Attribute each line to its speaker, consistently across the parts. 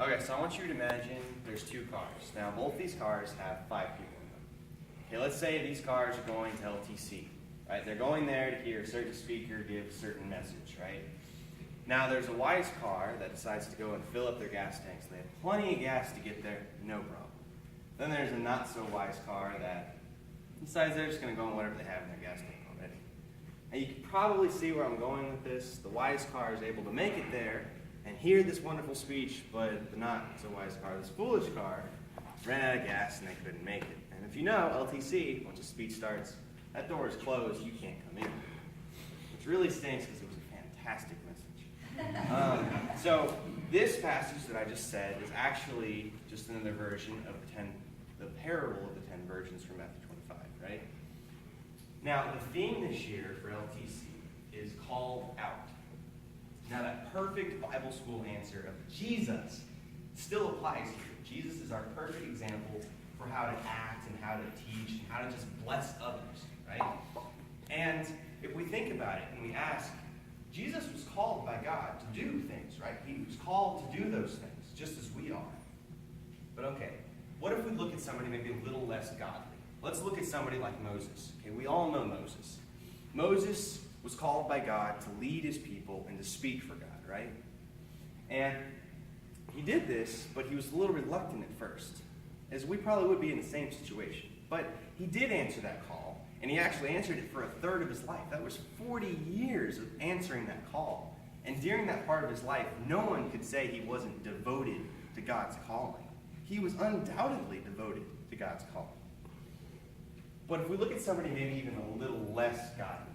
Speaker 1: Okay, so I want you to imagine there's two cars. Now, both these cars have 5 people in them. Okay, let's say these cars are going to LTC, right? They're going there to hear a certain speaker give a certain message, right? Now, there's a wise car that decides to go and fill up their gas tanks. They have plenty of gas to get there, no problem. Then there's a not-so-wise car that decides they're just going to go on whatever they have in their gas tank already. And you can probably see where I'm going with this. The wise car is able to make it there and hear this wonderful speech, but the not-so-wise car, this foolish car, ran out of gas and they couldn't make it. And if you know, LTC, once a speech starts, that door is closed, you can't come in. Which really stinks because it was a fantastic message. So this passage that I just said is actually just another version of the parable of the 10 virgins from Matthew 25, right? Now, the theme this year for LTC is called out. Now, that perfect Bible school answer of Jesus still applies here. Jesus is our perfect example for how to act and how to teach and how to just bless others, right? And if we think about it and we ask, Jesus was called by God to do things, right? He was called to do those things, just as we are. But okay, what if we look at somebody maybe a little less godly? Let's look at somebody like Moses. Okay, we all know Moses. Moses was called by God to lead his people and to speak for God, right? And he did this, but he was a little reluctant at first, as we probably would be in the same situation. But he did answer that call, and he actually answered it for a third of his life. That was 40 years of answering that call. And during that part of his life, no one could say he wasn't devoted to God's calling. He was undoubtedly devoted to God's calling. But if we look at somebody maybe even a little less godly,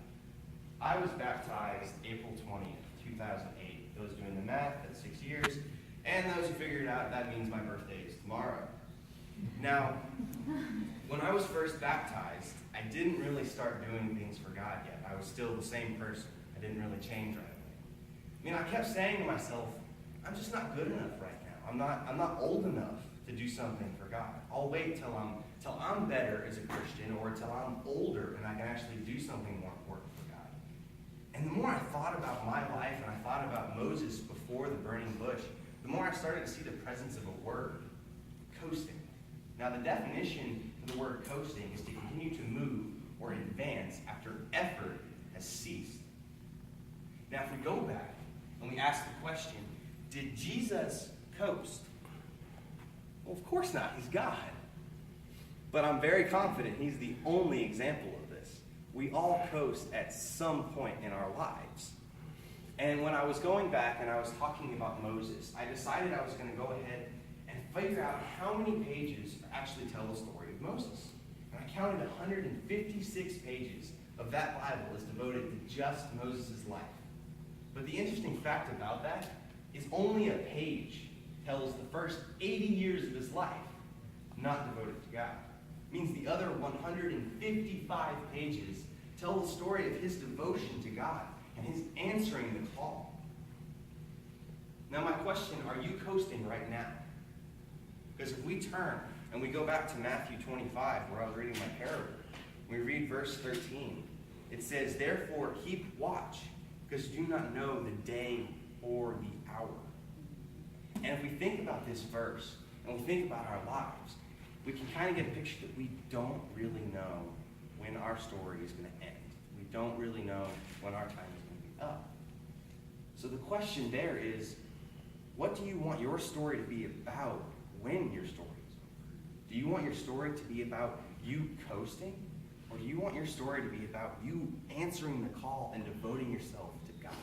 Speaker 1: I was baptized April 20th, 2008. Those doing the math, that's 6 years. And those who figured it out, that means my birthday is tomorrow. Now, when I was first baptized, I didn't really start doing things for God yet. I was still the same person. I didn't really change right away. I mean, I kept saying to myself, I'm just not good enough right now. I'm not old enough to do something for God. I'll wait till I'm better as a Christian or till I'm older and I can actually do something more important for God. And the more I thought about my life and I thought about Moses before the burning bush, the more I started to see the presence of a word, coasting. Now, the definition of the word coasting is to continue to move or advance after effort has ceased. Now, if we go back and we ask the question, did Jesus coast? Well, of course not. He's God. But I'm very confident he's the only example of this. We all coast at some point in our lives. And when I was going back and I was talking about Moses, I decided I was going to go ahead and figure out how many pages actually tell the story of Moses. And I counted 156 pages of that Bible is devoted to just Moses' life. But the interesting fact about that is only a page tells the first 80 years of his life not devoted to God. It means the other 155 pages tell the story of his devotion to God and his answering the call. Now my question, are you coasting right now? Because if we turn and we go back to Matthew 25, where I was reading my parable, we read verse 13. It says, therefore keep watch, because you do not know the day or the hour. And if we think about this verse, and we think about our lives, we can kind of get a picture that we don't really know when our story is going to end. We don't really know when our time is going to be up. So the question there is, what do you want your story to be about when your story is over? Do you want your story to be about you coasting? Or do you want your story to be about you answering the call and devoting yourself to God?